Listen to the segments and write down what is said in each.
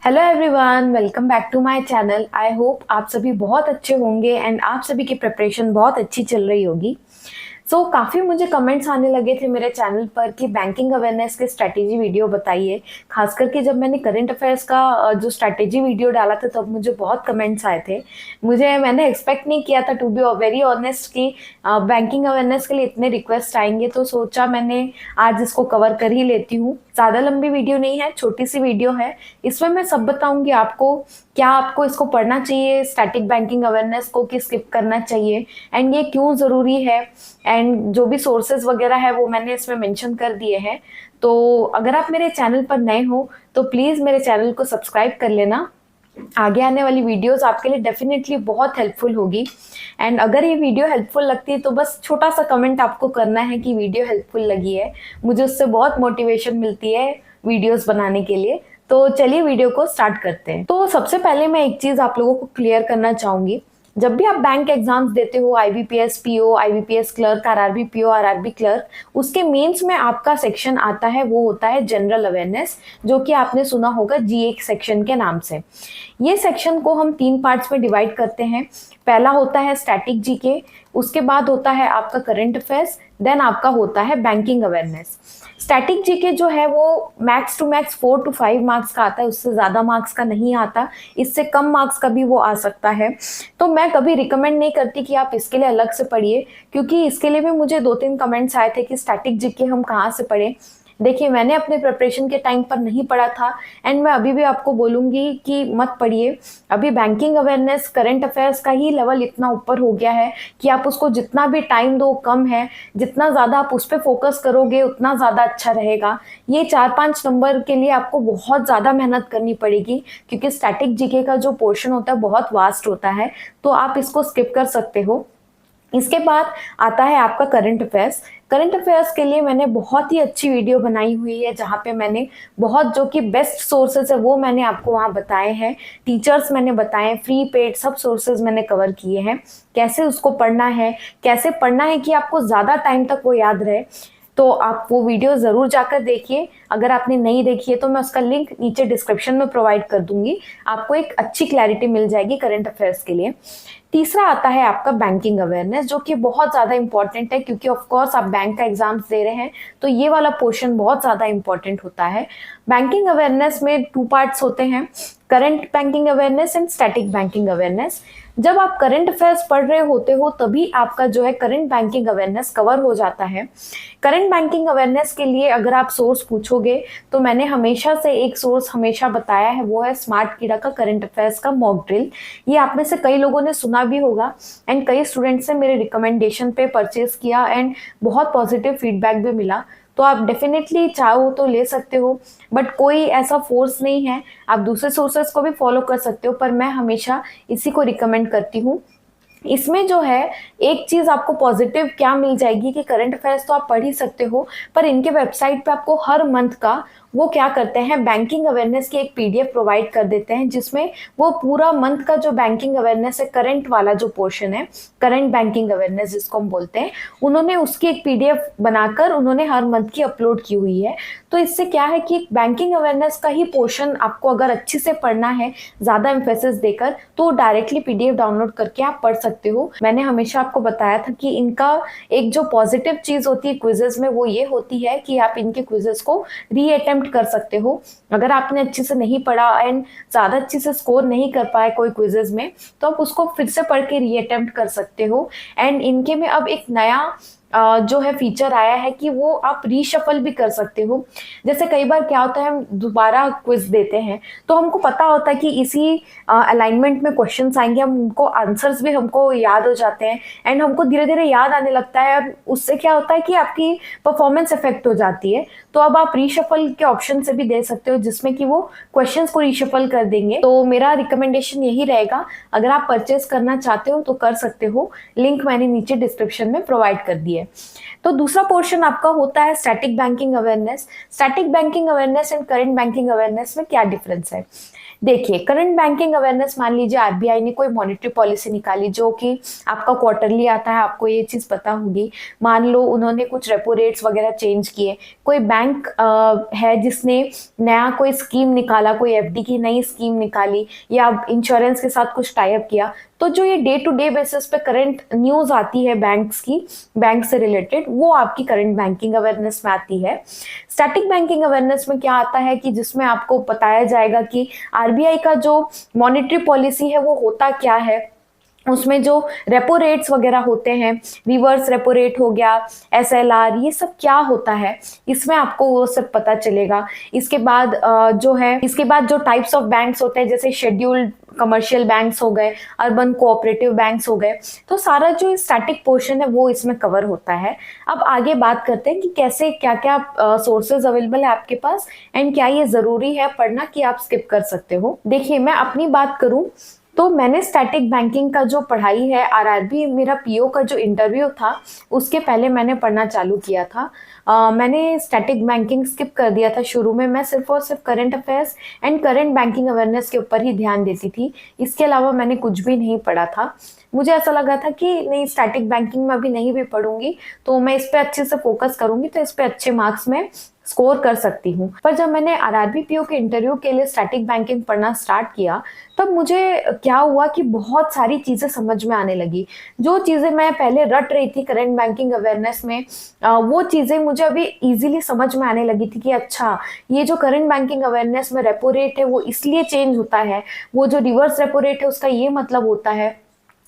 Hello everyone, welcome back to my channel. I hope आप सभी बहुत अच्छे होंगे एंड आप सभी की प्रिपरेशन बहुत अच्छी चल रही होगी। काफ़ी मुझे कमेंट्स आने लगे थे मेरे चैनल पर कि बैंकिंग अवेयरनेस के स्ट्रैटेजी वीडियो बताइए। खास करके जब मैंने करंट अफेयर्स का जो स्ट्रैटेजी वीडियो डाला था तब मुझे बहुत कमेंट्स आए थे। मैंने एक्सपेक्ट नहीं किया था, टू बी वेरी ऑनेस्ट, कि बैंकिंग अवेयरनेस के लिए इतने रिक्वेस्ट आएंगे। तो सोचा मैंने आज इसको कवर कर ही लेती हूँ। ज़्यादा लंबी वीडियो नहीं है, छोटी सी वीडियो है। इसमें मैं सब बताऊंगी आपको, क्या आपको इसको पढ़ना चाहिए स्टैटिक बैंकिंग अवेयरनेस को, कि स्किप करना चाहिए, एंड ये क्यों ज़रूरी है, एंड जो भी सोर्सेज वगैरह है वो मैंने इसमें मेंशन कर दिए हैं। तो अगर आप मेरे चैनल पर नए हो तो प्लीज़ मेरे चैनल को सब्सक्राइब कर लेना। आगे आने वाली वीडियोस आपके लिए डेफिनेटली बहुत हेल्पफुल होगी। एंड अगर ये वीडियो हेल्पफुल लगती है तो बस छोटा सा कमेंट आपको करना है कि वीडियो हेल्पफुल लगी है। मुझे उससे बहुत मोटिवेशन मिलती है वीडियोस बनाने के लिए। तो चलिए वीडियो को स्टार्ट करते हैं। तो सबसे पहले मैं एक चीज़ आप लोगों को क्लियर करना चाहूँगी। जब भी आप बैंक एग्जाम्स देते हो, IBPS PO, IBPS clerk, RRB PO, RRB clerk, उसके मेंस में आपका सेक्शन आता है, वो होता है जनरल अवेयरनेस, जो कि आपने सुना होगा जीए सेक्शन के नाम से। ये सेक्शन को हम 3 पार्ट्स में डिवाइड करते हैं। पहला होता है स्टैटिक जीके, उसके बाद होता है आपका करंट अफेयर्स, देन आपका होता है बैंकिंग अवेयरनेस। स्टैटिक जीके जो है वो max to max 4 to 5 marks का आता है, उससे ज़्यादा मार्क्स का नहीं आता, इससे कम मार्क्स का भी वो आ सकता है। तो मैं कभी रिकमेंड नहीं करती कि आप इसके लिए अलग से पढ़िए, क्योंकि इसके लिए भी मुझे 2-3 कमेंट्स आए थे कि स्टैटिक जीके हम कहाँ से पढ़ें। देखिए, मैंने अपने प्रिपरेशन के टाइम पर नहीं पढ़ा था, एंड मैं अभी भी आपको बोलूँगी कि मत पढ़िए। अभी बैंकिंग अवेयरनेस, करंट अफेयर्स का ही लेवल इतना ऊपर हो गया है कि आप उसको जितना भी टाइम दो कम है। जितना ज़्यादा आप उस पर फोकस करोगे उतना ज़्यादा अच्छा रहेगा। ये 4-5 नंबर के लिए आपको बहुत ज़्यादा मेहनत करनी पड़ेगी, क्योंकि स्टैटिक जीके का जो पोर्शन होता है बहुत वास्ट होता है, तो आप इसको स्किप कर सकते हो। इसके बाद आता है आपका करंट अफेयर्स। करंट अफेयर्स के लिए मैंने बहुत ही अच्छी वीडियो बनाई हुई है, जहाँ पे मैंने बहुत जो कि बेस्ट सोर्सेज है वो मैंने आपको वहाँ बताए हैं। टीचर्स मैंने बताए, फ्री पेड सब सोर्सेज मैंने कवर किए हैं। कैसे उसको पढ़ना है, कैसे पढ़ना है कि आपको ज़्यादा टाइम तक वो याद रहे। तो आप वो वीडियो ज़रूर जाकर देखिए। अगर आपने नहीं देखी है तो मैं उसका लिंक नीचे डिस्क्रिप्शन में प्रोवाइड कर दूंगी, आपको एक अच्छी क्लैरिटी मिल जाएगी करंट अफेयर्स के लिए। तीसरा आता है आपका बैंकिंग अवेयरनेस, जो कि बहुत ज़्यादा इंपॉर्टेंट है, क्योंकि ऑफ कोर्स आप बैंक का एग्जाम्स दे रहे हैं, तो ये वाला पोर्शन बहुत ज़्यादा इंपॉर्टेंट होता है। बैंकिंग अवेयरनेस में 2 पार्ट्स होते हैं, current banking awareness and static banking awareness. जब आप करंट अफेयर्स पढ़ रहे होते हो तभी आपका जो है करंट बैंकिंग अवेयरनेस कवर हो जाता है। करंट बैंकिंग अवेयरनेस के लिए अगर आप सोर्स पूछोगे तो मैंने हमेशा से एक सोर्स हमेशा बताया है, वो है स्मार्ट कीड़ा का करंट अफेयर्स का मॉक ड्रिल। ये आप में से कई लोगों ने सुना भी होगा, एंड कई स्टूडेंट्स ने मेरे रिकमेंडेशन पे परचेज किया एंड बहुत पॉजिटिव फीडबैक भी मिला। तो आप डेफिनेटली चाहो तो ले सकते हो, बट कोई ऐसा फोर्स नहीं है, आप दूसरे सोर्सेस को भी फॉलो कर सकते हो, पर मैं हमेशा इसी को रिकमेंड करती हूँ। इसमें जो है एक चीज आपको पॉजिटिव क्या मिल जाएगी कि करंट अफेयर्स तो आप पढ़ ही सकते हो, पर इनके वेबसाइट पे आपको हर मंथ का वो क्या करते हैं, बैंकिंग अवेयरनेस की एक पीडीएफ प्रोवाइड कर देते हैं, जिसमें वो पूरा मंथ का जो बैंकिंग अवेयरनेस है, करंट वाला जो पोर्शन है, करंट बैंकिंग अवेयरनेस जिसको हम बोलते हैं, उन्होंने उसकी एक पीडीएफ बनाकर उन्होंने हर मंथ की अपलोड की हुई है। तो इससे क्या है कि बैंकिंग अवेयरनेस का ही पोर्शन आपको अगर अच्छे से पढ़ना है, ज्यादा एम्फेसिस देकर, तो डायरेक्टली पीडीएफ डाउनलोड करके आप पढ़ सकते हो। मैंने हमेशा आपको बताया था कि इनका एक जो पॉजिटिव चीज होती है क्विजेस में, वो ये होती है कि आप इनके क्विजेस को री अटेम्प्ट कर सकते हो। अगर आपने अच्छे से नहीं पढ़ा एंड ज्यादा अच्छे से स्कोर नहीं कर पाए कोई क्विजेस में, तो आप उसको फिर से पढ़ के री अटेम्प्ट कर सकते हो। एंड इनके में अब एक नया जो है फीचर आया है कि वो आप रीशफल भी कर सकते हो। जैसे कई बार क्या होता है, हम दोबारा क्विज देते हैं तो हमको पता होता है कि इसी अलाइनमेंट में क्वेश्चंस आएंगे, हम उनको आंसर्स भी हमको याद हो जाते हैं, एंड हमको धीरे धीरे याद आने लगता है, और उससे क्या होता है कि आपकी परफॉर्मेंस इफेक्ट हो जाती है। तो अब आप रीशफल के ऑप्शन से भी दे सकते हो, जिसमें कि वो क्वेश्चंस को रीशफल कर देंगे। तो मेरा रिकमेंडेशन यही रहेगा, अगर आप परचेज करना चाहते हो तो कर सकते हो, लिंक मैंने नीचे डिस्क्रिप्शन में प्रोवाइड कर दिया है। तो दूसरा पोर्शन आपका होता है static banking awareness. Static banking awareness and current banking awareness में क्या डिफरेंस है? देखिए, करंट बैंकिंग अवेयरनेस, मान लीजिए आरबीआई ने कोई मॉनेटरी पॉलिसी निकाली जो कि आपका क्वार्टरली आता है, आपको ये चीज पता होगी। मान लो उन्होंने कुछ रेपो रेट्स वगैरह चेंज किए, कोई बैंक है जिसने नया कोई स्कीम निकाला, कोई एफडी की नई स्कीम निकाली, या इंश्योरेंस के साथ कुछ टाई अप किया, तो जो ये डे टू डे बेसिस पे करंट न्यूज आती है बैंक्स की, बैंक से रिलेटेड, वो आपकी करंट बैंकिंग अवेयरनेस में आती है। स्टैटिक बैंकिंग अवेयरनेस में क्या आता है कि जिसमें आपको बताया जाएगा कि आरबीआई का जो मॉनेटरी पॉलिसी है वो होता क्या है, उसमें जो रेपो रेट्स वगैरह होते हैं, रिवर्स रेपो रेट हो गया, एसएलआर, ये सब क्या होता है, इसमें आपको वो सब पता चलेगा। इसके बाद इसके बाद जो टाइप्स ऑफ बैंक्स होते हैं, जैसे शेड्यूल्ड कमर्शियल बैंक्स हो गए, अर्बन कोऑपरेटिव बैंक्स हो गए, तो सारा जो स्टैटिक पोर्शन है वो इसमें कवर होता है। अब आगे बात करते हैं कि कैसे क्या क्या सोर्सेज अवेलेबल है आपके पास, एंड क्या ये जरूरी है पढ़ना कि आप स्किप कर सकते हो। देखिए, मैं अपनी बात करूं तो मैंने स्टैटिक बैंकिंग का जो पढ़ाई है, आरआरबी मेरा पीओ का जो इंटरव्यू था उसके पहले मैंने पढ़ना चालू किया था। मैंने स्टैटिक बैंकिंग स्किप कर दिया था शुरू में। मैं सिर्फ और सिर्फ current affairs and current banking awareness के ऊपर ही ध्यान देती थी, इसके अलावा मैंने कुछ भी नहीं पढ़ा था। मुझे ऐसा लगा था कि नहीं, स्टैटिक बैंकिंग में अभी नहीं भी पढ़ूंगी तो मैं इस पे अच्छे से फोकस करूंगी तो इस पे अच्छे मार्क्स में स्कोर कर सकती हूँ। पर जब मैंने आरआरबी पीओ के इंटरव्यू के लिए स्टैटिक बैंकिंग पढ़ना स्टार्ट किया, तब मुझे क्या हुआ कि बहुत सारी चीजें समझ में आने लगी। जो चीजें मैं पहले रट रही थी करंट बैंकिंग अवेयरनेस में, वो चीजें मुझे अभी इजीली समझ में आने लगी थी कि अच्छा, ये जो करंट बैंकिंग अवेयरनेस में रेपो रेट है वो इसलिए चेंज होता है, वो जो रिवर्स रेपो रेट है उसका ये मतलब होता है,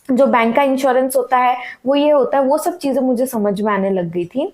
जो बैंक का इंश्योरेंस होता है वो ये होता है। वो सब चीजें मुझे समझ में आने लग गई थी।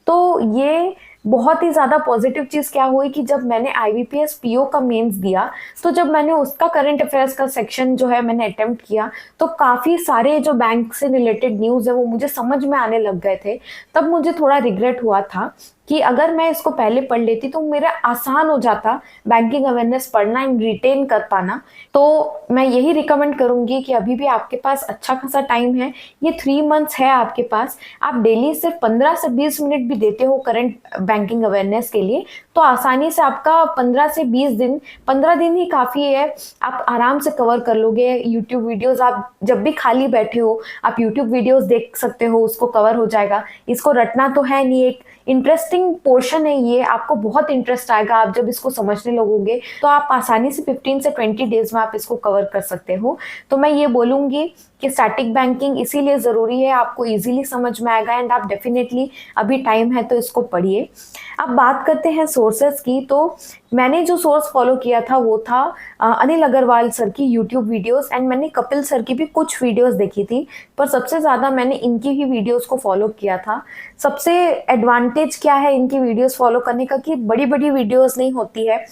तो ये बहुत ही ज्यादा पॉजिटिव चीज क्या हुई कि जब मैंने आईबीपीएस पीओ का मेंस दिया, तो जब मैंने उसका करंट अफेयर्स का सेक्शन जो है मैंने अटेम्प्ट किया, तो काफी सारे जो बैंक से रिलेटेड न्यूज है वो मुझे समझ में आने लग गए थे। तब मुझे थोड़ा रिग्रेट हुआ था कि अगर मैं इसको पहले पढ़ लेती तो मेरा आसान हो जाता बैंकिंग अवेयरनेस पढ़ना एंड रिटेन कर पाना। तो मैं यही रिकमेंड करूंगी कि अभी भी आपके पास अच्छा खासा टाइम है, ये 3 मंथ्स है आपके पास। आप डेली सिर्फ 15 से 20 मिनट भी देते हो करंट बैंकिंग अवेयरनेस के लिए, तो आसानी से आपका 15 से 20 दिन, 15 दिन ही काफ़ी है, आप आराम से कवर कर लोगे। यूट्यूब वीडियोस आप जब भी खाली बैठे हो आप यूट्यूब वीडियोस देख सकते हो, उसको कवर हो जाएगा। इसको रटना तो है नहीं, एक इंटरेस्टिंग पोर्शन है ये, आपको बहुत इंटरेस्ट आएगा आप जब इसको समझने लगोगे, तो आप आसानी से 15 से 20 डेज में आप इसको कवर कर सकते हो। तो मैं ये बोलूँगी कि स्टैटिक बैंकिंग इसीलिए ज़रूरी है, आपको इजीली समझ में आएगा एंड आप डेफिनेटली, अभी टाइम है तो इसको पढ़िए। अब बात करते हैं सोर्सेज की। तो मैंने जो सोर्स फॉलो किया था वो था अनिल अग्रवाल सर की यूट्यूब वीडियोस, एंड मैंने कपिल सर की भी कुछ वीडियोस देखी थी, पर सबसे ज़्यादा मैंने इनकी ही वीडियोस को फॉलो किया था। सबसे एडवांटेज क्या है इनकी वीडियोस फॉलो करने का कि बड़ी बड़ी वीडियोस नहीं होती है,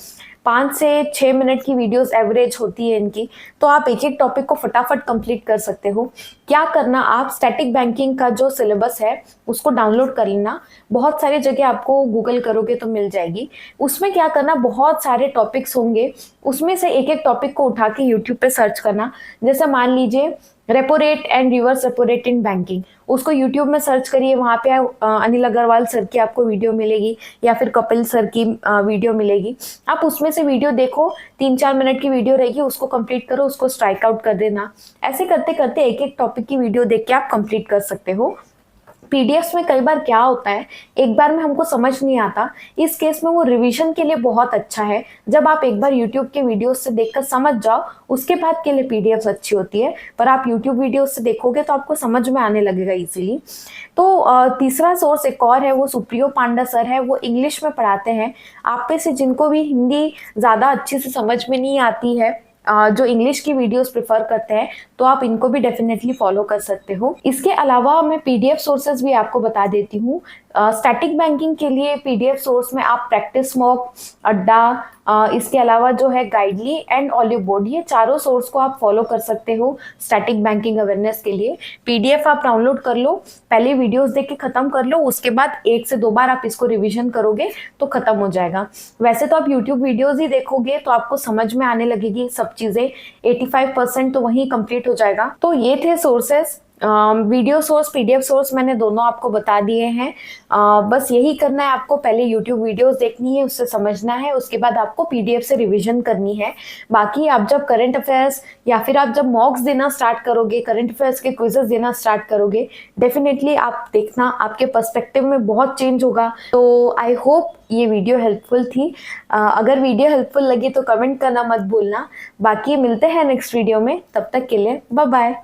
5 से 6 मिनट की वीडियोस एवरेज होती है इनकी, तो आप एक एक टॉपिक को फटाफट कंप्लीट कर सकते हो। क्या करना, आप स्टैटिक बैंकिंग का जो सिलेबस है उसको डाउनलोड कर लेना, बहुत सारी जगह आपको गूगल करोगे तो मिल जाएगी। उसमें क्या करना, बहुत सारे टॉपिक्स होंगे, उसमें से एक एक टॉपिक को उठा के यूट्यूब पे सर्च करना। जैसे मान लीजिए repo rate and reverse repo rate in banking, उसको यूट्यूब में सर्च करिए, वहाँ पे अनिल अग्रवाल सर की आपको वीडियो मिलेगी या फिर कपिल सर की वीडियो मिलेगी। आप उसमें से वीडियो देखो, 3-4 मिनट की वीडियो रहेगी, उसको कंप्लीट करो, उसको स्ट्राइक आउट कर देना। ऐसे करते करते एक एक टॉपिक की वीडियो देख के आप कंप्लीट कर सकते हो। पीडीएफ में कई बार क्या होता है, एक बार में हमको समझ नहीं आता, इस केस में वो रिवीजन के लिए बहुत अच्छा है। जब आप एक बार यूट्यूब के वीडियोस से देखकर समझ जाओ, उसके बाद के लिए पीडीएफ अच्छी होती है, पर आप यूट्यूब वीडियोस से देखोगे तो आपको समझ में आने लगेगा इजीली। तो तीसरा सोर्स एक और है, वो सुप्रियो पांडा सर है, वो इंग्लिश में पढ़ाते हैं। आप में से जिनको भी हिंदी ज़्यादा अच्छे से समझ में नहीं आती है, जो इंग्लिश की वीडियोस प्रेफर करते हैं, तो आप इनको भी डेफिनेटली फॉलो कर सकते हो। इसके अलावा मैं पीडीएफ सोर्सेज भी आपको बता देती हूँ। स्टैटिक बैंकिंग के लिए पीडीएफ सोर्स में आप प्रैक्टिस मॉक, अड्डा, इसके अलावा जो है गाइडली एंड ऑलिव बोर्ड, ये चारों सोर्स को आप फॉलो कर सकते हो स्टैटिक बैंकिंग अवेयरनेस के लिए। पीडीएफ आप डाउनलोड कर लो, पहले वीडियोस देख के खत्म कर लो, उसके बाद 1 से 2 बार आप इसको रिवीजन करोगे तो खत्म हो जाएगा। वैसे तो आप यूट्यूब वीडियोस ही देखोगे तो आपको समझ में आने लगेगी सब चीजें, 85% तो वहीं कंप्लीट हो जाएगा। तो ये थे sources. Video source, PDF source मैंने दोनों आपको बता दिए हैं। बस यही करना है आपको, पहले यूट्यूब वीडियोस देखनी है, उससे समझना है, उसके बाद आपको पीडीएफ से रिवीजन करनी है। बाकी आप जब करंट अफेयर्स या फिर आप जब मॉक्स देना स्टार्ट करोगे, करंट अफेयर्स के क्विजेस देना स्टार्ट करोगे, डेफिनेटली आप देखना आपके पर्सपेक्टिव में बहुत चेंज होगा। तो आई होप ये वीडियो हेल्पफुल थी। अगर वीडियो हेल्पफुल लगी तो कमेंट करना मत भूलना। बाकी मिलते हैं नेक्स्ट वीडियो में, तब तक के लिए बाय बाय।